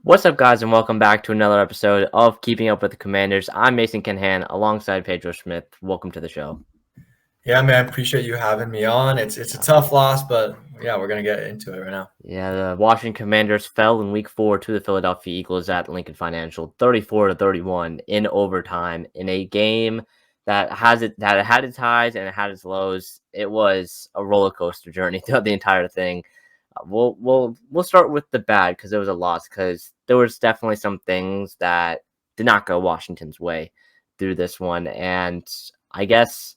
What's up, guys, and welcome back to another episode of Keeping Up with the Commanders. I'm Mason Kinhan alongside Pedro Scmith. Welcome to the show. Yeah, man, appreciate you having me on. It's a tough loss, but yeah, we're gonna get into it right now. Yeah, the Washington Commanders fell in Week 4 to the Philadelphia Eagles at Lincoln Financial, 34-31 in overtime in a game that had its highs and it had its lows. It was a roller coaster journey throughout the entire thing. We'll start with the bad because it was a loss, because there was definitely some things that did not go Washington's way through this one, and I guess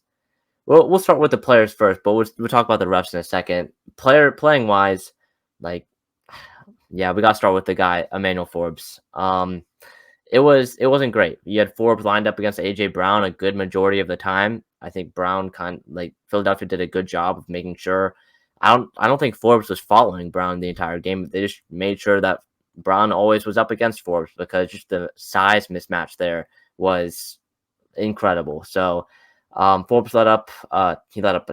we'll start with the players first, but we'll talk about the refs in a second. Playing wise, like, yeah, we got to start with the guy Emmanuel Forbes. It wasn't great. You had Forbes lined up against AJ Brown a good majority of the time. I think Brown Philadelphia did a good job of making sure. I don't think Forbes was following Brown the entire game. They just made sure that Brown always was up against Forbes, because just the size mismatch there was incredible. So Forbes let up a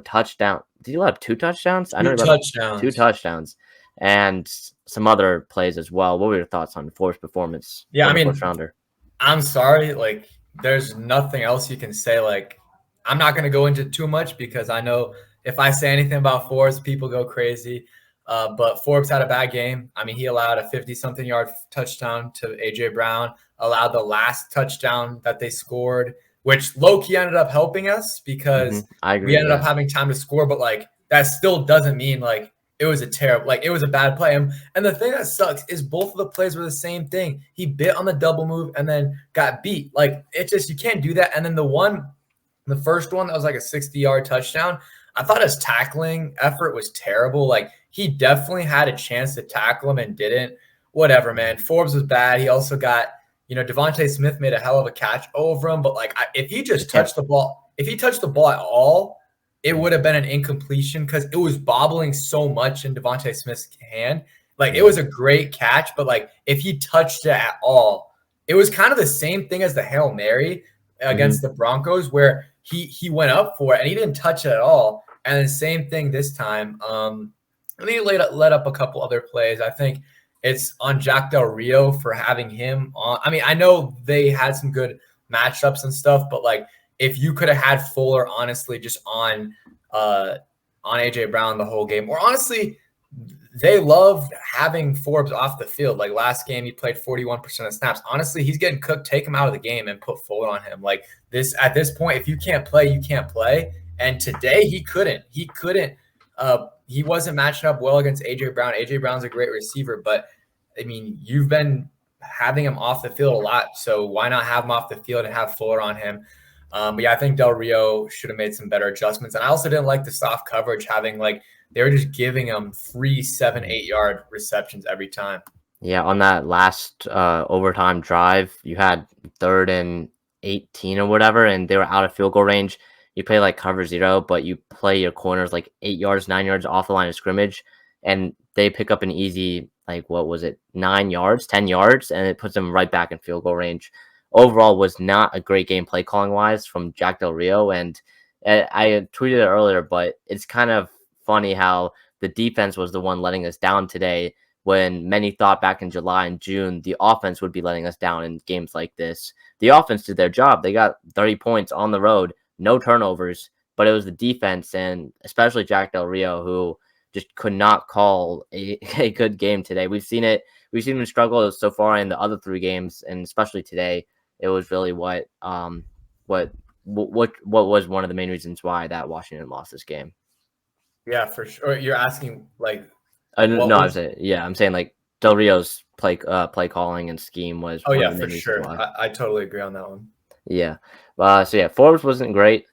touchdown. Did he let up two touchdowns? I know he let up two touchdowns and some other plays as well. What were your thoughts on Forbes' performance? Yeah, I mean, first rounder. I'm sorry, there's nothing else you can say. I'm not gonna go into too much because I know if I say anything about Forbes, people go crazy. But Forbes had a bad game. I mean, he allowed a 50-something yard touchdown to AJ Brown, allowed the last touchdown that they scored, which low-key ended up helping us because we ended up having time to score. But that still doesn't mean it was it was a bad play. And the thing that sucks is both of the plays were the same thing. He bit on the double move and then got beat. It's just, you can't do that. And then the first one that was like a 60-yard touchdown, I thought his tackling effort was terrible. He definitely had a chance to tackle him and didn't. Whatever, man. Forbes was bad. He also got, Devontae Smith made a hell of a catch over him. But if he just touched the ball, at all, it would have been an incompletion because it was bobbling so much in Devontae Smith's hand. It was a great catch, but if he touched it at all, it was kind of the same thing as the Hail Mary against the Broncos, where he went up for it and he didn't touch it at all. And the same thing this time. And then he let up a couple other plays. I think it's on Jack Del Rio for having him on. I mean, I know they had some good matchups and stuff, but if you could have had Fuller, honestly, just on AJ Brown the whole game, or honestly, they loved having Forbes off the field. Last game, he played 41% of snaps. Honestly, he's getting cooked. Take him out of the game and put Fuller on him. At this point, if you can't play, you can't play. And today he couldn't. He wasn't matching up well against AJ Brown. AJ Brown's a great receiver, but I mean, you've been having him off the field a lot, so why not have him off the field and have Fuller on him? But yeah, I think Del Rio should have made some better adjustments. And I also didn't like the soft coverage, having they were just giving him free 7-8 yard receptions every time. Yeah, on that last overtime drive, you had 3rd and 18 or whatever, and they were out of field goal range. You play cover 0, but you play your corners 8 yards, 9 yards off the line of scrimmage, and they pick up an easy, 9 yards, 10 yards, and it puts them right back in field goal range. Overall, was not a great game play calling wise from Jack Del Rio, and I tweeted it earlier, but it's kind of funny how the defense was the one letting us down today, when many thought back in July and June the offense would be letting us down in games like this. The offense did their job. They got 30 points on the road, no turnovers, but it was the defense, and especially Jack Del Rio, who just could not call a good game today. We've seen him struggle so far in the other 3 games, and especially today. It was really what was one of the main reasons why that Washington lost this game. Yeah, for sure. You're asking I'm saying Del Rio's play calling and scheme was. Oh yeah, for sure. I totally agree on that one. Yeah. Forbes wasn't great.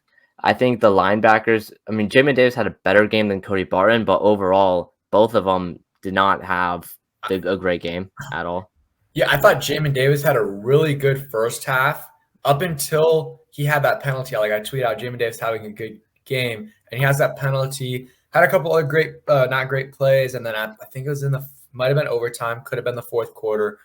I think the linebackers. I mean, Jamin Davis had a better game than Cody Barton, but overall, both of them did not have a great game at all. Yeah, I thought Jamin Davis had a really good first half up until he had that penalty. I tweeted out Jamin Davis having a good game, and he has that penalty. Had a couple of great, not great plays, and then I think it was might have been overtime, could have been the 4th quarter.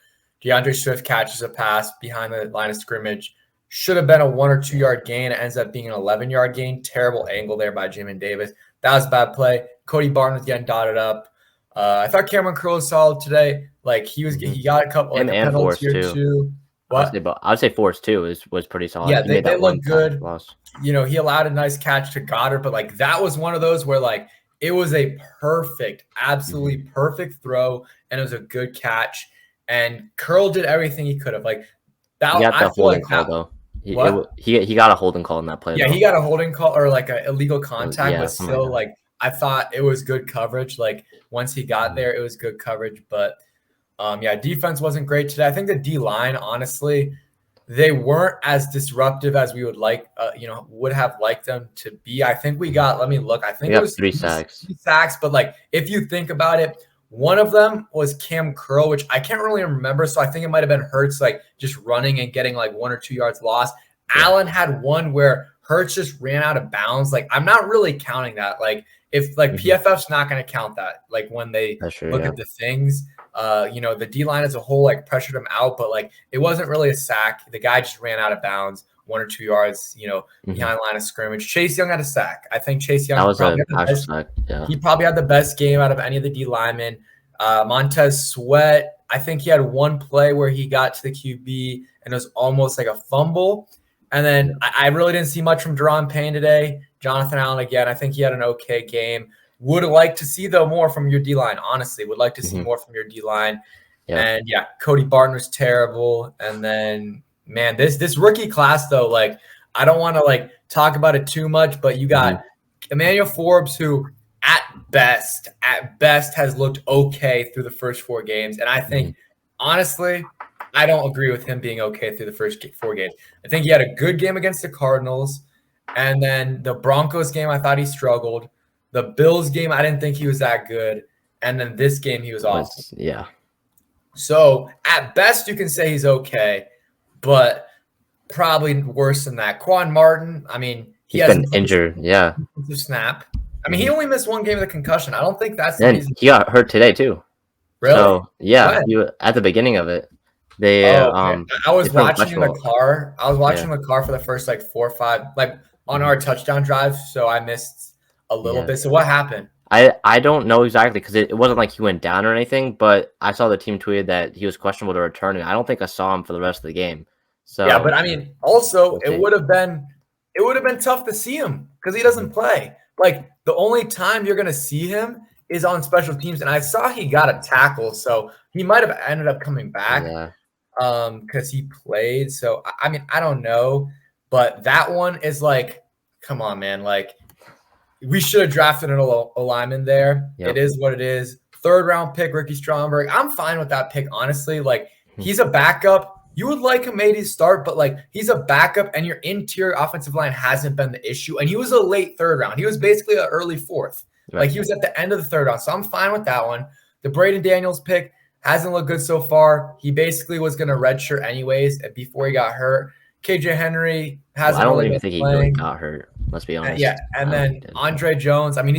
DeAndre Swift catches a pass behind the line of scrimmage. Should have been a 1 or 2 yard gain. It ends up being an 11-yard gain. Terrible angle there by Jamin Davis. That was a bad play. Cody Barton was getting dotted up. I thought Cameron Curl was solid today. Like he got a couple like Him a and penalty Forrest or too. two. What? I would say Forrest too was pretty solid. Yeah, He made they that one look good. loss. You know, he allowed a nice catch to Goddard, but like that was one of those where like it was a perfect, absolutely perfect throw, and it was a good catch. And Curl did everything he could have. Like that, He got I the feel like holding call that. though. What? He got a holding call in that play Yeah, though. he got a holding call or like an illegal contact, Yeah, but something like still, that. like I thought it was good coverage. Like once he got there, it was good coverage. But yeah, defense wasn't great today. I think the D line, honestly, they weren't as disruptive as we would like, would have liked them to be. I think we got, let me look, I We think it got was 3 sacks. 3 sacks, but like if you think about it, one of them was Cam Curl, which I can't really remember. So I think it might have been Hurts, like just running and getting like 1 or 2 yards lost. Yeah. Allen had one where Hurts just ran out of bounds. Like I'm not really counting that. Like if like PFF's not going to count that, like when they look at the things. The D line as a whole like pressured him out, but like it wasn't really a sack. The guy just ran out of bounds 1 or 2 yards, behind the line of scrimmage. Chase Young had a sack. I think Chase Young Sack. Yeah. He probably had the best game out of any of the D linemen. Montez Sweat, I think he had one play where he got to the QB and it was almost like a fumble. And then I really didn't see much from Deron Payne today. Jonathan Allen again, I think he had an okay game. Would like to see, though, more from your D-line, honestly. Would like to see more from your D-line. Yeah. And, yeah, Cody Barton was terrible. And then, man, this rookie class, though, like, I don't want to, like, talk about it too much, but you got Emmanuel Forbes, who at best, has looked okay through the first 4 games. And I think, honestly, I don't agree with him being okay through the first 4 games. I think he had a good game against the Cardinals. And then the Broncos game, I thought he struggled. The Bills game, I didn't think he was that good. And then this game, he was awful. Yeah. So at best, you can say he's okay, but probably worse than that. Quan Martin, I mean, he's been injured. Yeah. Snap. I mean, he only missed 1 game with a concussion. I don't think that's the reason. He got hurt today, too. Really? So, yeah, at the beginning of it. I was watching in the car. I was watching the car for the first like 4 or 5, like on our touchdown drive. So I missed a little bit. So what happened? I don't know exactly because it wasn't like he went down or anything, but I saw the team tweeted that he was questionable to return, and I don't think I saw him for the rest of the game. So yeah, but I mean, also it would have been tough to see him because he doesn't play. Like the only time you're gonna see him is on special teams, and I saw he got a tackle, so he might have ended up coming back. Yeah. Because he played. So I mean, I don't know, but that one is like, come on, man, like. We should have drafted an lineman there. Yep. It is what it is. 3rd round pick, Ricky Stromberg. I'm fine with that pick, honestly. Like, he's a backup. You would like him maybe to start, but like he's a backup, and your interior offensive line hasn't been the issue. And he was a late 3rd round. He was basically an early 4th. Right. Like he was at the end of the 3rd round. So I'm fine with that one. The Braden Daniels pick hasn't looked good so far. He basically was going to redshirt anyways before he got hurt. KJ Henry hasn't. I don't even think he really got hurt. Let's be honest. Yeah, and then Andre Jones. I mean,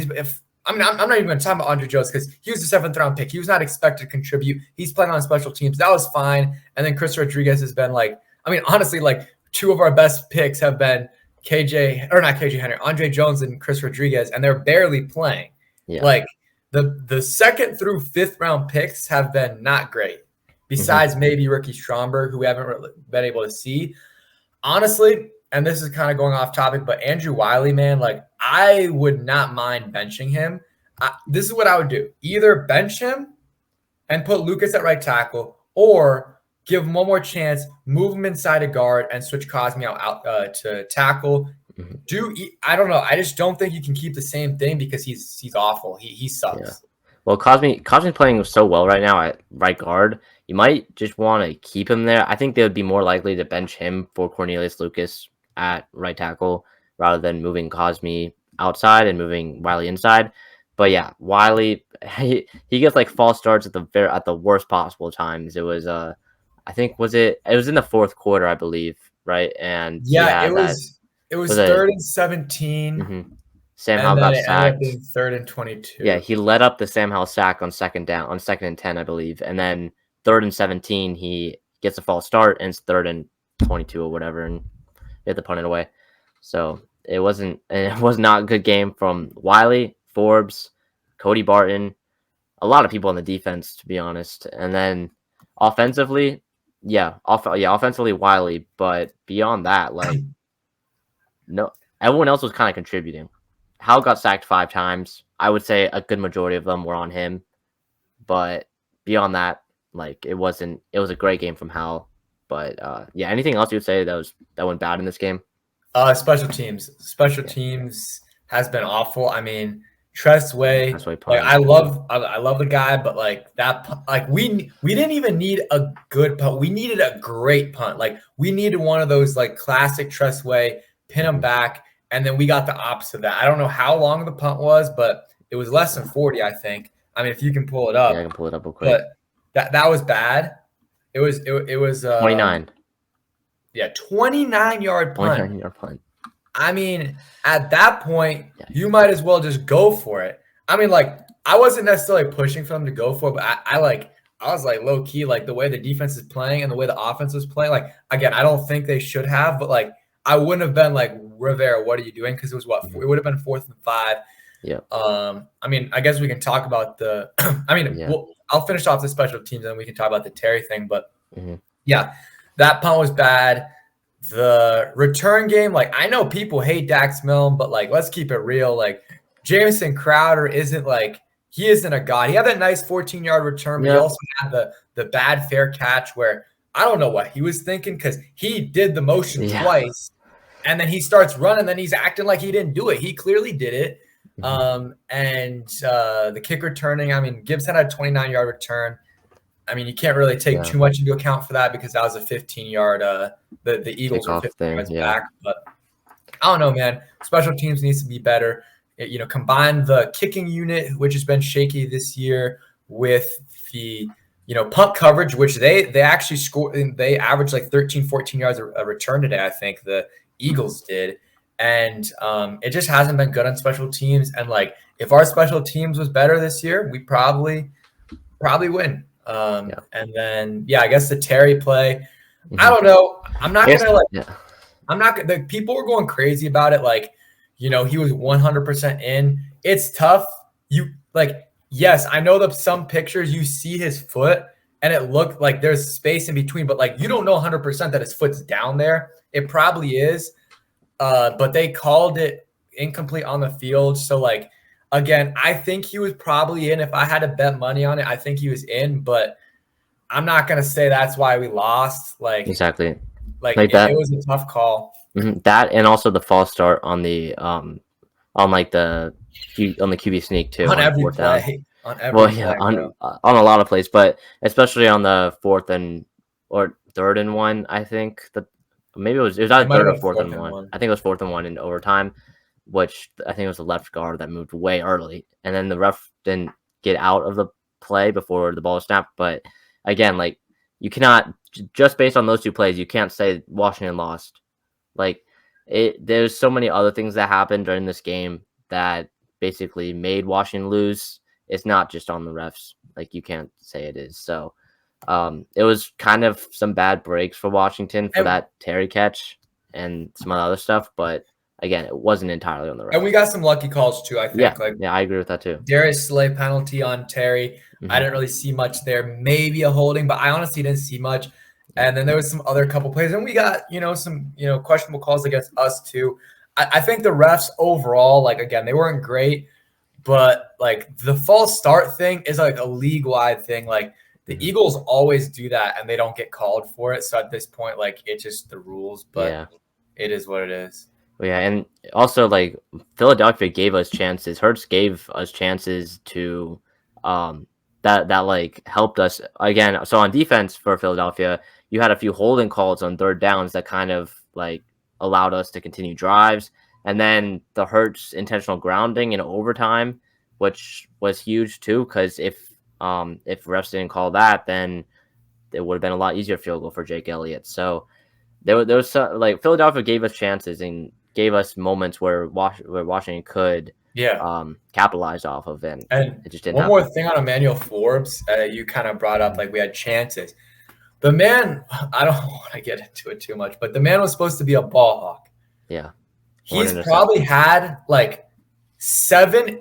I'm not even going to talk about Andre Jones because he was a 7th round pick. He was not expected to contribute. He's playing on special teams. That was fine. And then Chris Rodriguez has been like, I mean, honestly, like 2 of our best picks have been Andre Jones and Chris Rodriguez, and they're barely playing. Yeah. Like the 2nd through 5th round picks have been not great. Besides maybe Ricky Stromberg, who we haven't really been able to see. Honestly, and this is kind of going off topic, but Andrew Wiley, man, like I would not mind benching him. This is what I would do. Either bench him and put Lucas at right tackle, or give him one more chance, move him inside a guard, and switch Cosme out to tackle. I don't know. I just don't think you can keep the same thing because he's awful. He sucks. Yeah. Well, Cosme's playing so well right now at right guard. You might just want to keep him there. I think they would be more likely to bench him for Cornelius Lucas at right tackle rather than moving Cosme outside and moving Wiley inside. But yeah, Wiley, he gets like false starts at the worst possible times. It was I think it was in the 4th quarter, I believe, right? And yeah, it was 3rd and 17. Sam Howell got sacked. Being 3rd and 22. Yeah, he led up the Sam Howell sack on 2nd and 10, I believe, and then 3rd and 17, he gets a false start, and it's 3rd and 22 or whatever, and they had to punt it away. So it was not a good game from Wiley, Forbes, Cody Barton, a lot of people on the defense, to be honest. And then offensively, offensively Wiley, but beyond that, like no, everyone else was kind of contributing. Howell got sacked 5 times. I would say a good majority of them were on him, but beyond that, like it was a great game from Howell. But anything else you would say that went bad in this game? Special teams. Special teams has been awful. I mean, Tressway, like I love the guy, but like that, like we didn't even need a good punt. We needed a great punt. Like we needed one of those like classic Tressway, pin him back, and then we got the opposite of that. I don't know how long the punt was, but it was less than 40, I think. I mean, if you can pull it up. Yeah, I can pull it up real quick. But that was bad. It was 29. Yeah, 29-yard punt. 29-yard punt. I mean, at that point, you might as well just go for it. I mean, like, I wasn't necessarily pushing for them to go for it, but I was like low key, like the way the defense is playing and the way the offense was playing. Like, again, I don't think they should have, but like, I wouldn't have been like, Rivera, what are you doing? Because it was it would have been 4th and 5. Yeah. I mean, I guess we can talk about the. I'll finish off the special teams and then we can talk about the Terry thing. But yeah, that punt was bad. The return game, like I know people hate Dax Milne, but like let's keep it real. Like Jamison Crowder isn't a god. He had that nice 14-yard return, but he also had the bad fair catch where I don't know what he was thinking because he did the motion twice, and then he starts running, then he's acting like he didn't do it. He clearly did it. And the kick returning, I mean, Gibson had a 29-yard return. I mean, you can't really take too much into account for that because that was a 15-yard. The Eagles were 15 yards back, but I don't know, man. Special teams needs to be better. Combine the kicking unit, which has been shaky this year, with the punt coverage, which they actually scored. They averaged like 13, 14 yards a return today. I think the Eagles did, and it just hasn't been good on special teams. And like, if our special teams was better this year, we probably win. And then I guess the Terry play. I don't know. I'm not gonna people were going crazy about it. Like, he was 100% in. It's tough. Yes, I know that some pictures you see his foot and it looked like there's space in between, but like you don't know 100% that his foot's down there. It probably is. But they called it incomplete on the field. So like, again, I think he was probably in. If I had to bet money on it, I think he was in, but I'm not going to say that's why we lost. Like, exactly. It was a tough call. That, and also the false start on the on the QB sneak too. On every play. On a lot of plays, but especially on the 4th or 3rd and 1, I think maybe it was either 3rd or 4th and 1. I think it was 4th and 1 in overtime, which I think it was the left guard that moved way early, and then the ref didn't get out of the play before the ball was snapped. But again, like, you cannot just based on those 2 plays, you can't say Washington lost. Like, there's so many other things that happened during this game that basically made Washington lose. It's not just on the refs. Like, you can't say it is. So it was kind of some bad breaks for Washington for that Terry catch and some other stuff, but again, it wasn't entirely on the refs. And we got some lucky calls too, I think. I agree with that too. Darius Slay penalty on Terry. I didn't really see much there. Maybe a holding, but I honestly didn't see much. And then there was some other couple plays, and we got some questionable calls against us too. I think the refs overall, like, again, they weren't great, but like the false start thing is like a league-wide thing. Like, the Eagles always do that, and they don't get called for it. So at this point, like, it's just the rules, but it is what it is. Yeah, and also, like, Philadelphia gave us chances. Hurts gave us chances to that like helped us again. So on defense for Philadelphia, you had a few holding calls on 3rd downs that kind of like allowed us to continue drives, and then the Hurts intentional grounding in overtime, which was huge too, because if refs didn't call that, then it would have been a lot easier field goal for Jake Elliott. So there was some, like, Philadelphia gave us chances and gave us moments where Washington could capitalize off of, and it just didn't happen. One more thing on Emmanuel Forbes, you kind of brought up, like, we had chances. The man, I don't want to get into it too much, but the man was supposed to be a ball hawk. Yeah. He's probably had like seven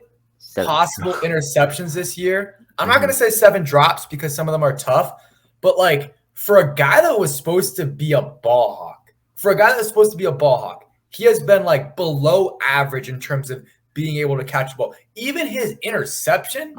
possible interceptions this year. I'm not gonna say 7 drops because some of them are tough, but like for a guy that was supposed to be a ball hawk, he has been like below average in terms of being able to catch the ball. Even his interception,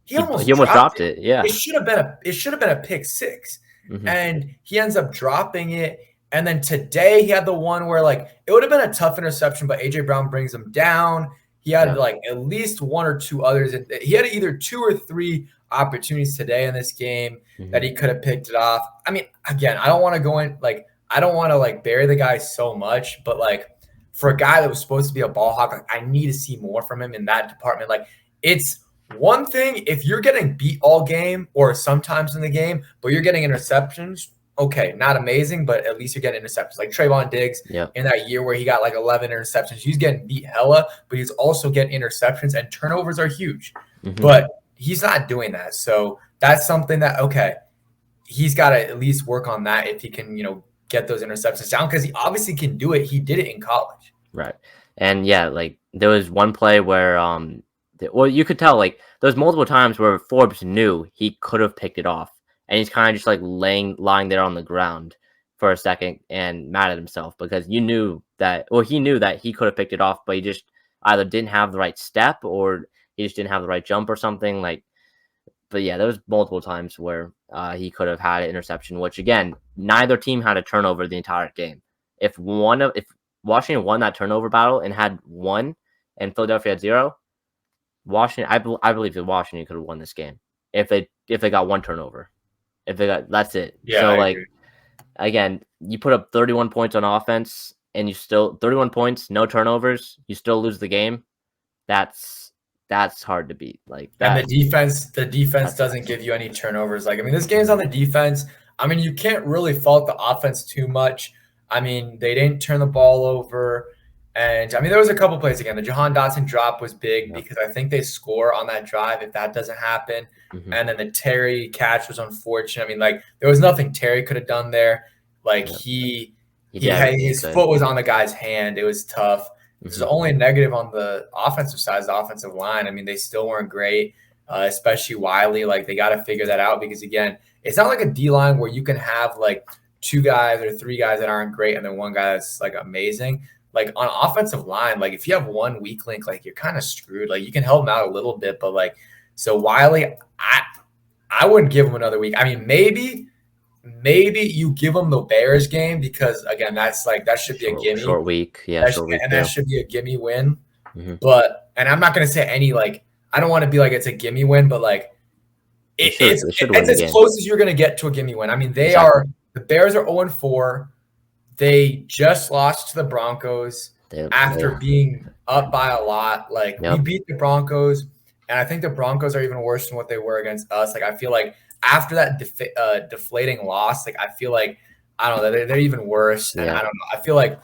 he almost dropped it. Yeah, it should have been a pick 6, and he ends up dropping it. And then today he had the one where like it would have been a tough interception, but AJ Brown brings him down. He had like at least 1 or 2 others. He had either 2 or 3 opportunities today in this game that he could have picked it off. I mean, again, I don't want to go in like I don't want to like bury the guy so much, but like for a guy that was supposed to be a ball hawk, like, I need to see more from him in that department. Like it's one thing if you're getting beat all game or sometimes in the game, but you're getting interceptions. Okay, not amazing, but at least you're getting interceptions. Like Trayvon Diggs in that year where he got like 11 interceptions. He's getting beat hella, but he's also getting interceptions, and turnovers are huge. But he's not doing that. So that's something that, okay, he's got to at least work on that if he can, get those interceptions down, because he obviously can do it. He did it in college. Right. And yeah, like there was one play where well, you could tell like there's multiple times where Forbes knew he could have picked it off, and he's kind of just like lying there on the ground for a second and mad at himself because he knew that he could have picked it off, but he just either didn't have the right step or he just didn't have the right jump or something like. But yeah, there was multiple times where he could have had an interception, which again, neither team had a turnover the entire game. If Washington won that turnover battle and had 1 and Philadelphia had 0, Washington, I believe that Washington could have won this game if they got 1 turnover. That's it. Yeah, so like again, you put up 31 points on offense and you still 31 points, no turnovers, you still lose the game. That's hard to beat. Like that. And the defense doesn't give you any turnovers. Like, I mean, this game's on the defense. I mean, you can't really fault the offense too much. I mean, they didn't turn the ball over. And I mean, there was a couple plays again. The Jahan Dotson drop was big because I think they score on that drive if that doesn't happen. And then the Terry catch was unfortunate. I mean, like there was nothing Terry could have done there. Like his foot was on the guy's hand. It was tough. This is only negative on the offensive side, the offensive line. I mean, they still weren't great, especially Wiley. Like, they got to figure that out because, again, it's not like a D-line where you can have, like, 2 guys or 3 guys that aren't great and then 1 guy that's, like, amazing. Like, on offensive line, like, if you have 1 weak link, like, you're kind of screwed. Like, you can help him out a little bit, but, like, so Wiley, I wouldn't give him another week. I mean, maybe you give them the Bears game because, again, that's like that should be a gimme. Short week. Yeah, that should be a gimme win. But and I'm not going to say any, like, I don't want to be like it's a gimme win, but, like, it's as close as you're going to get to a gimme win. I mean, the Bears are 0-4. They just lost to the Broncos after being up by a lot. Like, we beat the Broncos, and I think the Broncos are even worse than what they were against us. Like, I feel like after that deflating loss, like I feel like I don't know, they're even worse. And I don't know. I feel like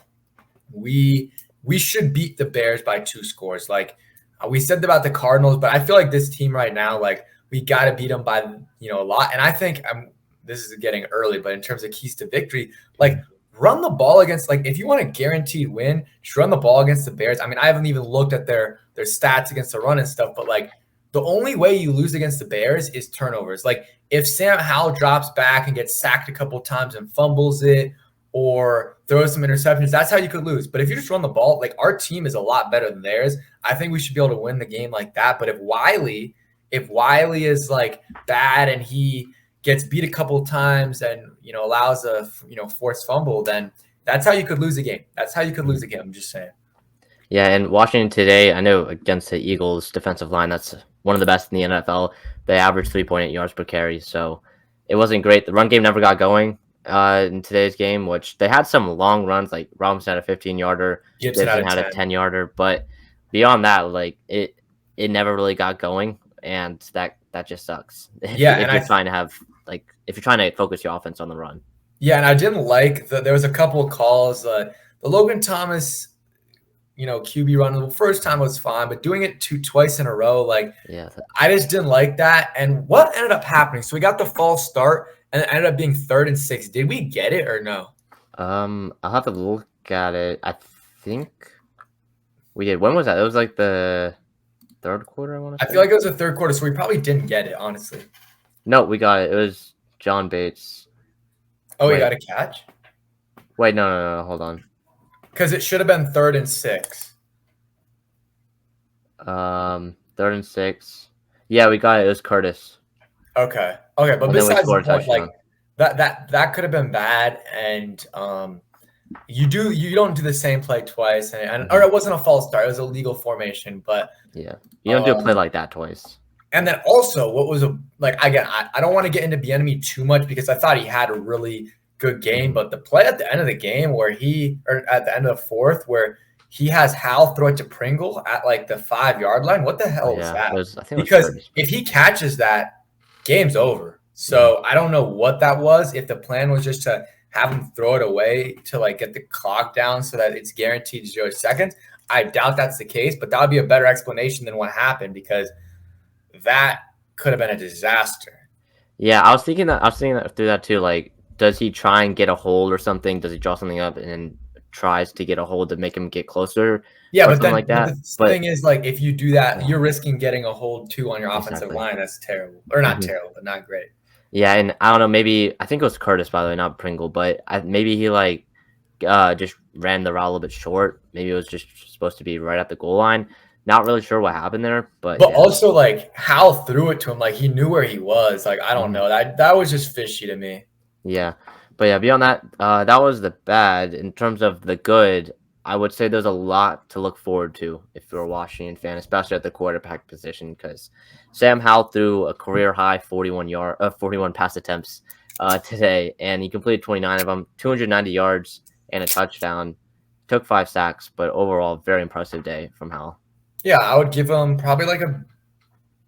we should beat the Bears by 2 scores. Like we said about the Cardinals, but I feel like this team right now, like we got to beat them by a lot. And I think this is getting early, but in terms of keys to victory, like run the ball against, like if you want a guaranteed win, just run the ball against the Bears. I mean, I haven't even looked at their stats against the run and stuff, but like the only way you lose against the Bears is turnovers. Like if Sam Howell drops back and gets sacked a couple times and fumbles it or throws some interceptions, that's how you could lose. But if you just run the ball, like our team is a lot better than theirs. I think we should be able to win the game like that. But if Wiley is like bad and he gets beat a couple times and, allows a, forced fumble, then that's how you could lose a game. I'm just saying. Yeah, and Washington today, I know against the Eagles defensive line, that's one of the best in the NFL. They averaged 3.8 yards per carry, so it wasn't great. The run game never got going in today's game, which they had some long runs, like Robinson had a 15-yarder, Gibson had a 10-yarder, but beyond that, like it never really got going, and that just sucks. Yeah, if you're trying to focus your offense on the run. Yeah, and I didn't like there was a couple of calls. The Logan Thomas, QB run the first time was fine, but doing it twice in a row, like I just didn't like that. And what ended up happening? So we got the false start, and it ended up being 3rd and 6. Did we get it or no? I'll have to look at it. I think we did. When was that? It was like third quarter, I want to I say. feel like it was the third quarter, so we probably didn't get it, honestly. No, we got it. It was John Bates. Oh, Wait. he got a catch? Wait, no, hold on. Because it should have been 3rd and 6. 3rd and 6. Yeah, we got it. It was Curtis. Okay, but And besides the then we scored a point, like touchdown. that could have been bad, and you don't do the same play twice, and or it wasn't a false start; it was a legal formation. But yeah, you don't do a play like that twice. And then also, what was I don't want to get into Bieniemy too much because I thought he had a really good game, but the play at the end of the game or at the end of the fourth where he has Howell throw it to Pringle at like the 5-yard line. What the hell was that? I think because if he catches that, game's over. So I don't know what that was. If the plan was just to have him throw it away to like get the clock down so that it's guaranteed 0 seconds, I doubt that's the case. But that would be a better explanation than what happened because that could have been a disaster. Yeah, I was thinking that through that too. Like, does he try and get a hold or something? Does he draw something up and then tries to get a hold to make him get closer? Yeah, but then like that. The thing is, like, if you do that, you're risking getting a hold too on your offensive line. That's terrible, or not terrible, but not great. Yeah, and I don't know. Maybe I think it was Curtis, by the way, not Pringle, but maybe he like just ran the route a little bit short. Maybe it was just supposed to be right at the goal line. Not really sure what happened there, but also like Hal threw it to him, like he knew where he was. Like I don't know, that was just fishy to me. Yeah, but yeah, beyond that, that was the bad. In terms of the good, I would say there's a lot to look forward to if you're a Washington fan, especially at the quarterback position, because Sam Howell threw a career high 41 pass attempts today, and he completed 29 of them, 290 yards and a touchdown. Took 5 sacks, but overall, very impressive day from Howell. Yeah, I would give him probably like a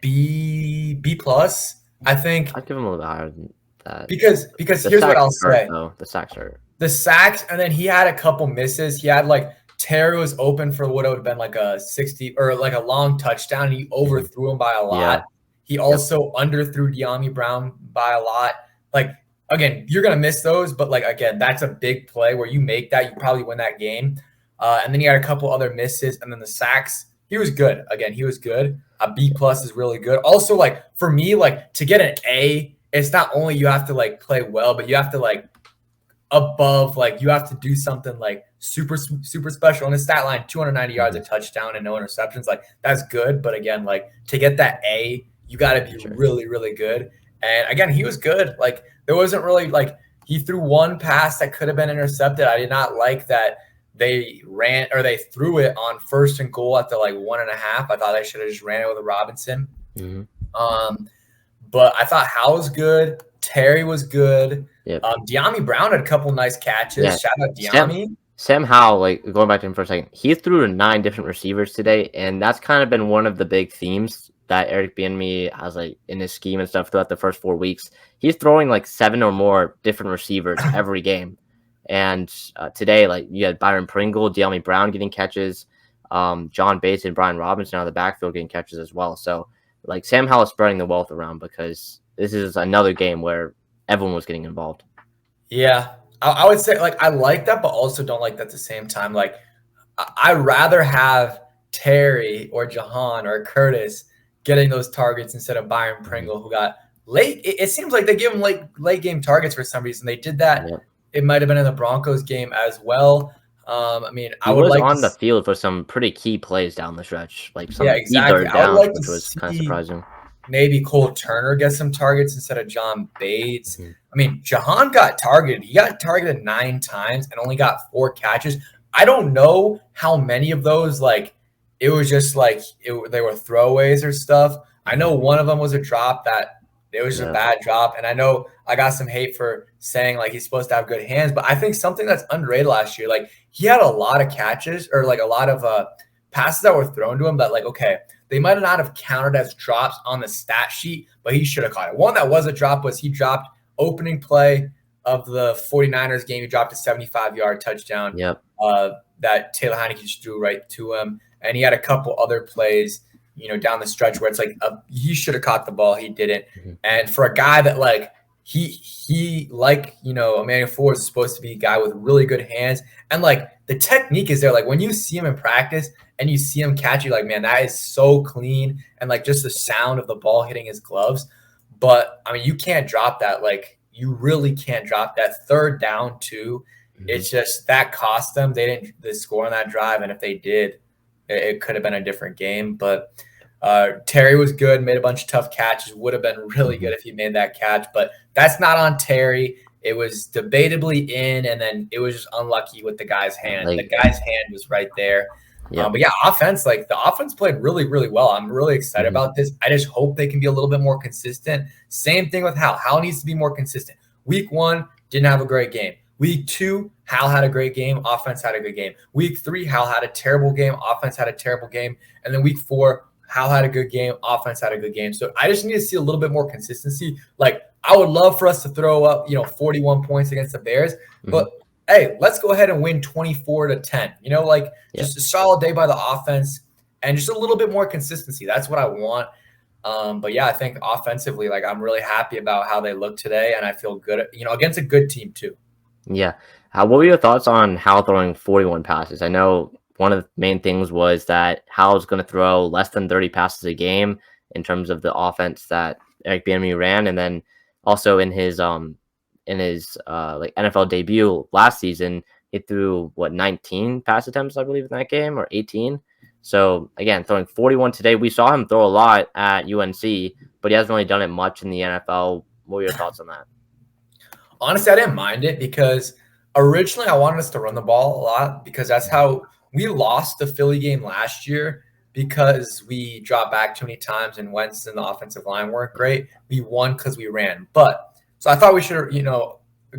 B plus. I think I'd give him a little bit higher than that because here's what I'll say. The sacks hurt. The sacks, and then he had a couple misses. He had like Terry was open for what would have been like a 60 or like a long touchdown. And he overthrew him by a lot. Yeah. He also underthrew Dyami Brown by a lot. Like again, you're gonna miss those, but like again, that's a big play where you make that, you probably win that game. And then he had a couple other misses, and then the sacks. He was good. Again, he was good. A B plus is really good. Also, like for me, like to get an A, it's not only you have to like play well, but you have to like above, like you have to do something like super special. On his stat line, 290 yards, a touchdown, and no interceptions. Like that's good. But again, like to get that A, you got to be really, really good. And again, he was good. Like there wasn't really like he threw one pass that could have been intercepted. I did not like that. They threw it on 1st and goal at the like 1.5. I thought they should have just ran it with a Robinson. But I thought Howell was good. Terry was good. Yep. Dyami Brown had a couple nice catches. Yeah. Shout out Dyami. Sam Howell, like going back to him for a second, he threw to 9 different receivers today, and that's kind of been one of the big themes that Eric Bieniemy has like in his scheme and stuff throughout the first 4 weeks. He's throwing like 7 or more different receivers every game. And today, like you had Byron Pringle, Dyami Brown getting catches, John Bates and Brian Robinson out of the backfield getting catches as well. So like Sam Howell is spreading the wealth around because this is another game where everyone was getting involved. Yeah, I would say like I like that, but also don't like that at the same time. Like I'd rather have Terry or Jahan or Curtis getting those targets instead of Byron Pringle, who got late. It seems like they give him late game targets for some reason. They did that. Yeah. It might have been in the Broncos game as well. I mean, I would like on the field for some pretty key plays down the stretch, like some exactly. third downs, which was kind of surprising. Maybe Cole Turner gets some targets instead of John Bates. I mean, Jahan got targeted. He got targeted 9 times and only got 4 catches. I don't know how many of those, like, it was just like they were throwaways or stuff. I know one of them was a drop that it was a bad drop. And I know I got some hate for saying like he's supposed to have good hands, but I think something that's underrated last year, like he had a lot of catches or like a lot of passes that were thrown to him that like, okay, they might not have counted as drops on the stat sheet, but he should have caught it. One that was a drop was he dropped opening play of the 49ers game. He dropped a 75-yard touchdown that Taylor Heineke just threw right to him. And he had a couple other plays, you know, down the stretch where it's like he should have caught the ball. He didn't. And for a guy that like he like, Emmanuel Ford is supposed to be a guy with really good hands, and like the technique is there. Like when you see him in practice and you see him catch, you like, man, that is so clean, and like just the sound of the ball hitting his gloves. But I mean, you can't drop that. Like you really can't drop that. Third down too. It's just that cost them. They didn't score on that drive, and if they did, it could have been a different game. But Terry was good, made a bunch of tough catches. Would have been really good if he made that catch, but that's not on Terry. It was debatably in, and then it was just unlucky with the guy's hand. The guy's hand was right there. But yeah, offense, like the offense played really, really well. I'm really excited about this. I just hope they can be a little bit more consistent. Same thing with Hal. Hal needs to be more consistent. Week 1, didn't have a great game. Week 2, Hal had a great game. Offense had a good game. Week 3, Hal had a terrible game. Offense had a terrible game. And then week 4, Hal had a good game. Offense had a good game. So I just need to see a little bit more consistency. Like I would love for us to throw up, 41 points against the Bears, but hey, let's go ahead and win 24-10. Just a solid day by the offense and just a little bit more consistency. That's what I want. But yeah, I think offensively, like I'm really happy about how they look today, and I feel good, against a good team too. Yeah. What were your thoughts on Hal throwing 41 passes? I know one of the main things was that Hal's going to throw less than 30 passes a game in terms of the offense that Eric Bieniemy ran, and then also in his like NFL debut last season, he threw 19 pass attempts, I believe, in that game, or 18. So again, throwing 41 today. We saw him throw a lot at UNC, but he hasn't really done it much in the NFL. What were your thoughts on that? Honestly, I didn't mind it because originally I wanted us to run the ball a lot because that's how we lost the Philly game last year, because we dropped back too many times and Wentz and the offensive line weren't great. We won because we ran. But so I thought we should,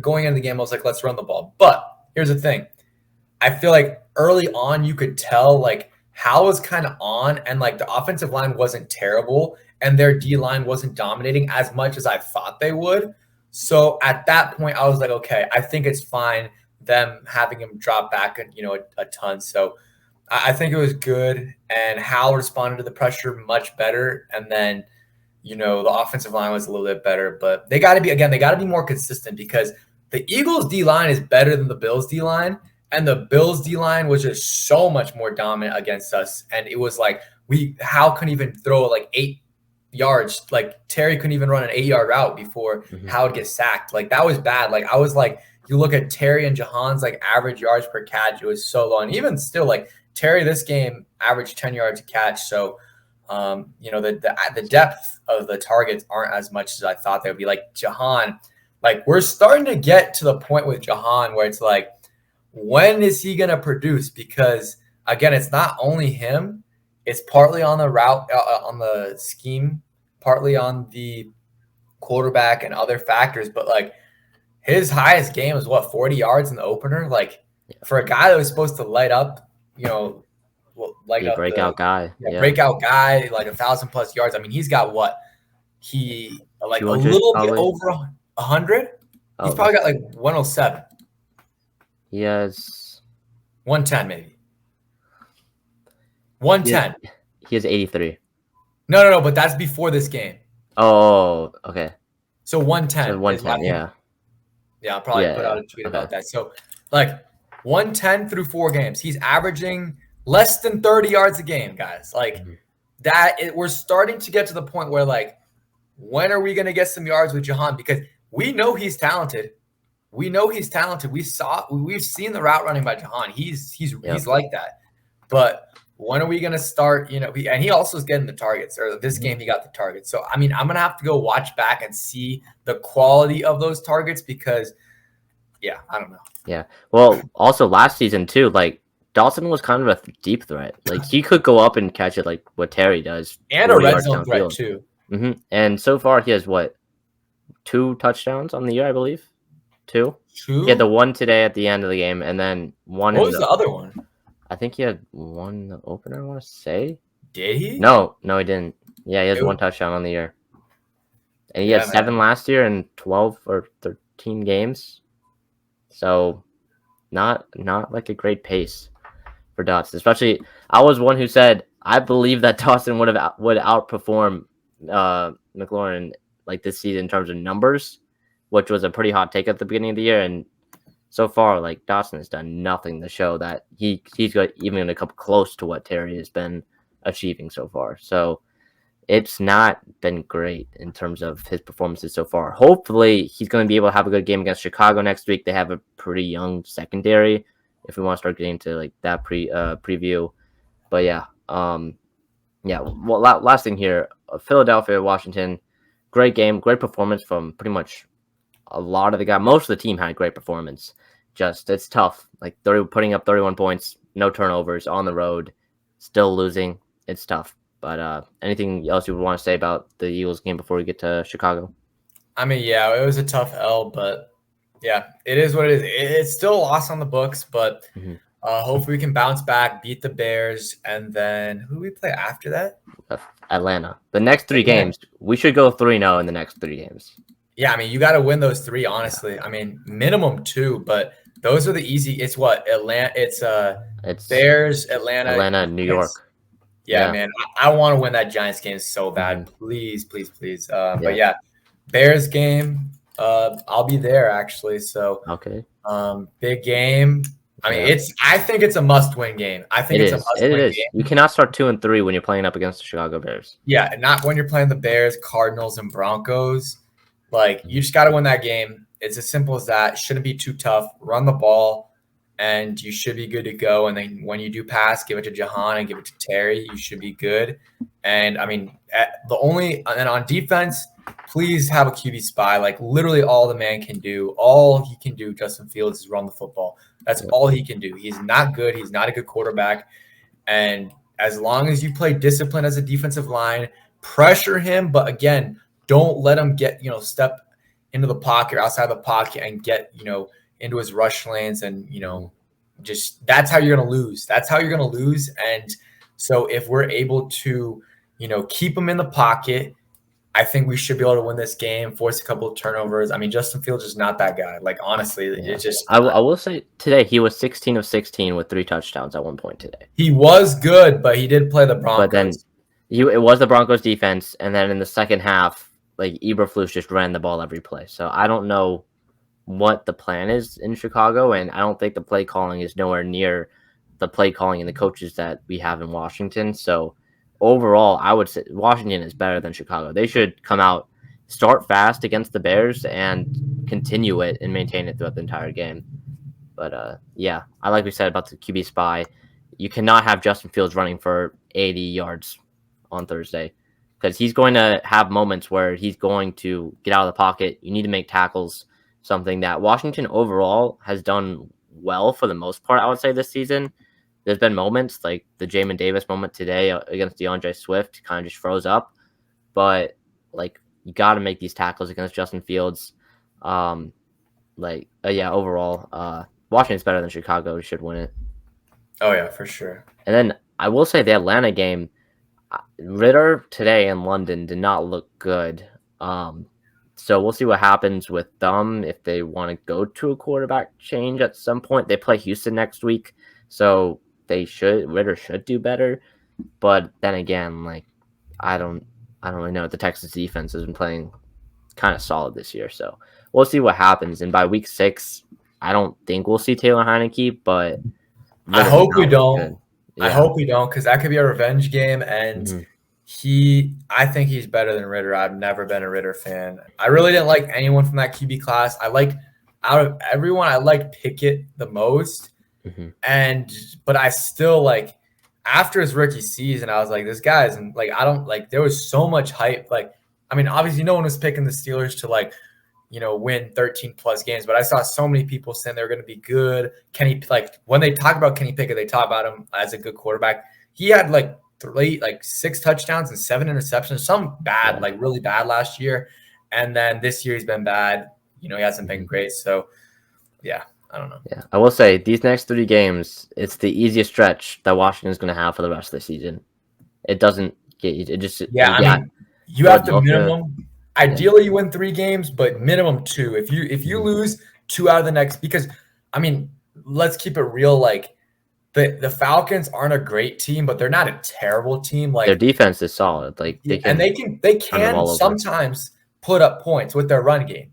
going into the game, I was like, let's run the ball. But here's the thing. I feel like early on you could tell like Hal was kind of on, and like the offensive line wasn't terrible and their D line wasn't dominating as much as I thought they would. So at that point, I was like, okay, I think it's fine them having him drop back, a ton. So I think it was good, and Hal responded to the pressure much better. And then, the offensive line was a little bit better, but they got to be more consistent because the Eagles D line is better than the Bills D line, and the Bills D line was just so much more dominant against us. And it was like Hal couldn't even throw like 8 yards. Like Terry couldn't even run an 8-yard route before Hal would get sacked. Like that was bad. Like I was like, you look at Terry and Jahan's like average yards per catch, it was so low. And even still, like Terry this game averaged 10 yards a catch. So, the depth of the targets aren't as much as I thought they would be. Like Jahan, like we're starting to get to the point with Jahan where it's like, when is he going to produce? Because again, it's not only him. It's partly on the route, on the scheme, partly on the quarterback and other factors. But like his highest game was 40 yards in the opener. Like for a guy that was supposed to light up, like a breakout guy, breakout guy, like 1,000+ yards. I mean, he's got he like a little bit over 100. He's probably got like 107. He has 110 maybe. 110. He has 83. No, but that's before this game. Oh, okay. So 110. So 110, yeah. Yeah, I'll probably put out a tweet about that. So, like 110 through 4 games. He's averaging less than 30 yards a game, guys. Like we're starting to get to the point where like, when are we going to get some yards with Jahan? Because we know he's talented. We've seen the route running by Jahan. He's like that. But when are we going to start, and he also is getting the targets, or this game he got the targets. So, I mean, I'm going to have to go watch back and see the quality of those targets because, I don't know. Yeah. Well, also last season too, like Dawson was kind of a deep threat. Like he could go up and catch it like what Terry does. And a red zone threat too. And so far he has 2 touchdowns on the year, I believe. 2? He had the one today at the end of the game, and then one. What was the other one? I think he had one in the opener, I want to say. Did he? No, he didn't. Yeah, he has 1 touchdown on the year. And he had 7 last year in 12 or 13 games. So not like a great pace for Dawson. Especially, I was one who said I believe that Dawson would outperform McLaurin like this season in terms of numbers. which was a pretty hot take at the beginning of the year. And so far, like, Dotson has done nothing to show that he's got even going to come close to what Terry has been achieving so far. So it's not been great in terms of his performances so far. Hopefully, he's going to be able to have a good game against Chicago next week. They have a pretty young secondary if we want to start getting to like that preview. But yeah, Well, last thing here, Philadelphia, Washington, great game, great performance from pretty much a lot of the guys. Most of the team had a great performance. Just it's tough, like putting up 31 points, no turnovers on the road, still losing. It's tough. But anything else you would want to say about the Eagles game before we get to Chicago? I mean, yeah, it was a tough L, but yeah, it is what it is. It's still a loss on the books, but hopefully we can bounce back, beat the Bears, and then who do we play after that? Atlanta. The next 3 games, we should go 3-0 in the next 3 games. Yeah, I mean, you got to win those 3, honestly. I mean, minimum 2, but those are the easy. It's what? Atlanta. It's Bears, Atlanta, New York. Yeah, man. I want to win that Giants game so bad. Please, please, please. But yeah, Bears game, I'll be there actually. So okay. Big game. I mean, I think it's a must-win game. I think it's a must-win game. You cannot start 2-3 when you're playing up against the Chicago Bears. Yeah, not when you're playing the Bears, Cardinals, and Broncos. Like, you just got to win that game. It's as simple as that. Shouldn't be too tough. Run the ball, and you should be good to go. And then when you do pass, give it to Jahan and give it to Terry. You should be good. And, I mean, and on defense, please have a QB spy. Like, literally all the man can do, all he can do, Justin Fields, is run the football. That's all he can do. He's not good. He's not a good quarterback. And as long as you play discipline as a defensive line, pressure him. But, again, don't let him get, step into the pocket or outside the pocket and get, into his rush lanes. And, just that's how you're going to lose. That's how you're going to lose. And so if we're able to, keep him in the pocket, I think we should be able to win this game, force a couple of turnovers. I mean, Justin Fields is not that guy. Like, honestly, it's just. I will say today he was 16 of 16 with 3 touchdowns at one point today. He was good, but he did play the Broncos. But then it was the Broncos defense. And then in the second half, like, Eberflus just ran the ball every play. So I don't know what the plan is in Chicago. And I don't think the play calling is nowhere near the play calling and the coaches that we have in Washington. So overall, I would say Washington is better than Chicago. They should come out, start fast against the Bears, and continue it and maintain it throughout the entire game. But, I like we said about the QB spy. You cannot have Justin Fields running for 80 yards on Thursday because he's going to have moments where he's going to get out of the pocket. You need to make tackles, something that Washington overall has done well for the most part, I would say, this season. There's been moments like the Jamin Davis moment today against DeAndre Swift kind of just froze up. But, like, you got to make these tackles against Justin Fields. Overall, Washington's better than Chicago. We should win it. Oh, yeah, for sure. And then I will say the Atlanta game, Ritter today in London did not look good. So we'll see what happens with them if they want to go to a quarterback change at some point. They play Houston next week, so Ritter should do better. But then again, like, I don't really know. The Texas defense has been playing kind of solid this year, so we'll see what happens. And by week 6, I don't think we'll see Taylor Heineke, but I hope we don't. Yeah. I hope we don't, because that could be a revenge game. And I think he's better than Ritter. I've never been a Ritter fan. I really didn't like anyone from that QB class. Out of everyone, I liked Pickett the most. But I still, like, after his rookie season, I was like, this guy isn't, like, I don't, like, there was so much hype. Like, I mean, obviously no one was picking the Steelers to, like, win 13 plus games, but I saw so many people saying they're going to be good. When they talk about Kenny Pickett, they talk about him as a good quarterback. He had like 6 touchdowns and 7 interceptions, some bad, like really bad last year. And then this year he's been bad. He hasn't been great. So yeah, I don't know. Yeah, I will say these next 3 games, it's the easiest stretch that Washington's going to have for the rest of the season. It doesn't get you. It just I mean, you have to minimum. Ideally, you win 3 games, but minimum 2. If you lose 2 out of the next, because I mean, let's keep it real. Like, the Falcons aren't a great team, but they're not a terrible team. Like, their defense is solid. Like, they can sometimes put up points with their run game.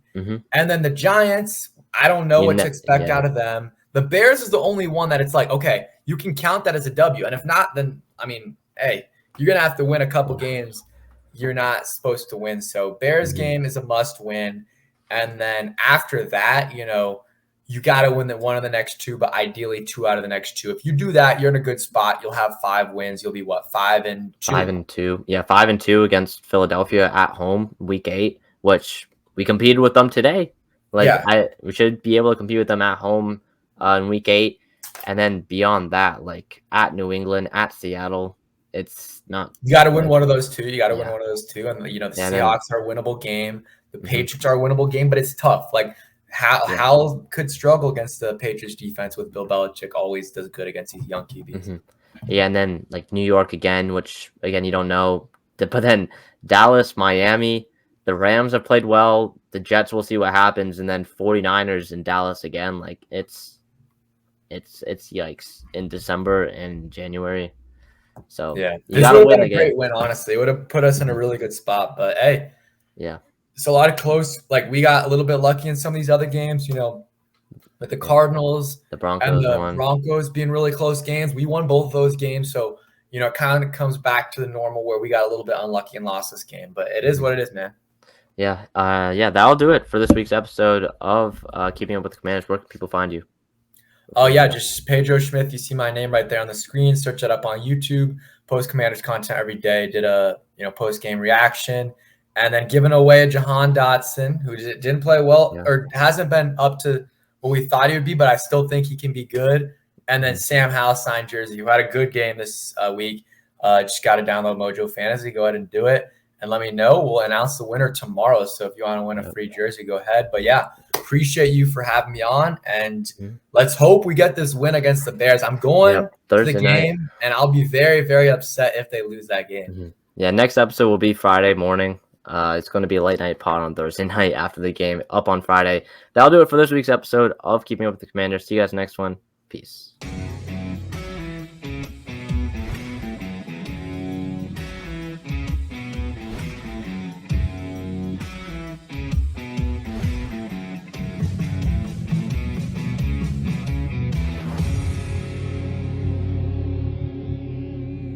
And then the Giants, I don't know what to expect out of them. The Bears is the only one that it's like, okay, you can count that as a W. And if not, then, I mean, hey, you're going to have to win a couple games you're not supposed to win. So Bears game is a must win. And then after that, you know, you got to win one of the next two, but ideally 2 out of the next 2. If you do that, you're in a good spot. You'll have 5 wins. You'll be what, 5-2? 5-2. Yeah, 5-2 against Philadelphia at home, week 8, which we competed with them today. We should be able to compete with them at home in week 8. And then beyond that, like at New England, at Seattle, it's not. You got to win one of those 2. You got to win one of those 2. And, you know, the Seahawks are a winnable game. The Patriots are a winnable game, but it's tough. Like, Howell could struggle against the Patriots defense with Bill Belichick. Always does good against these young QBs. Yeah, and then like New York again, which again you don't know. But then Dallas, Miami, the Rams have played well. The Jets, we'll see what happens, and then 49ers in Dallas again. Like it's yikes in December and January. So yeah, this would have been a great win. Honestly, it would have put us in a really good spot. But hey, yeah. It's a lot of close. Like we got a little bit lucky in some of these other games, you know, with the Cardinals, the Broncos, and the Broncos being really close games. We won both of those games, so you know, it kind of comes back to the normal where we got a little bit unlucky and lost this game. But it is what it is, man. Yeah, that'll do it for this week's episode of Keeping Up with the Commanders. Where can people find you? Oh yeah, just Pedro Scmith. You see my name right there on the screen. Search that up on YouTube. Post Commanders content every day. Did a post game reaction. And then giving away a Jahan Dotson, who didn't play well or hasn't been up to what we thought he would be, but I still think he can be good. And then Sam Howell signed jersey, who had a good game this week. Just got to download Mojo Fantasy. Go ahead and do it. And let me know. We'll announce the winner tomorrow. So if you want to win a free jersey, go ahead. But yeah, appreciate you for having me on. And let's hope we get this win against the Bears. I'm going to the game, and I'll be very, very upset if they lose that game. Yeah, next episode will be Friday morning. It's going to be a late night pod on Thursday night after the game, up on Friday. That'll do it for this week's episode of Keeping Up with the Commanders. See you guys next one. Peace.